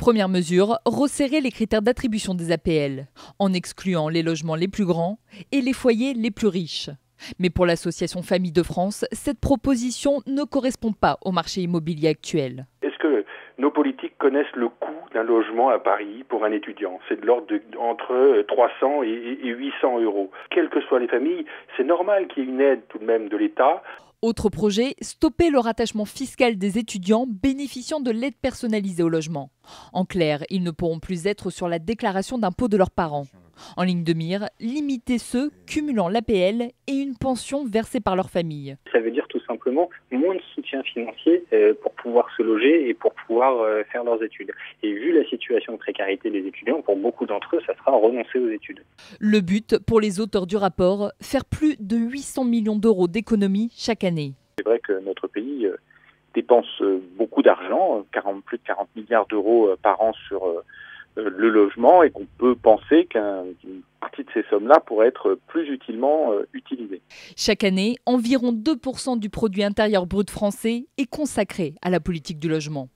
Première mesure, resserrer les critères d'attribution des APL, en excluant les logements les plus grands et les foyers les plus riches. Mais pour l'association Familles de France, cette proposition ne correspond pas au marché immobilier actuel. Est-ce que nos politiques connaissent le coût d'un logement à Paris pour un étudiant? C'est de l'ordre entre 300 et 800 euros. Quelles que soient les familles, c'est normal qu'il y ait une aide tout de même de l'État. Autre projet, stopper le rattachement fiscal des étudiants bénéficiant de l'aide personnalisée au logement. En clair, ils ne pourront plus être sur la déclaration d'impôt de leurs parents. En ligne de mire, limiter ceux cumulant l'APL et une pension versée par leur famille. Ça veut dire tout simplement moins de soutien financier pour pouvoir se loger et pour pouvoir faire leurs études. Et vu la situation de précarité des étudiants, pour beaucoup d'entre eux, ça sera renoncer aux études. Le but, pour les auteurs du rapport, faire plus de 800 millions d'euros d'économies chaque année. C'est vrai que notre pays dépense beaucoup d'argent, plus de 40 milliards d'euros par an sur le logement, et qu'on peut penser qu'une partie de ces sommes-là pourrait être plus utilement utilisée. Chaque année, environ 2% du produit intérieur brut français est consacré à la politique du logement.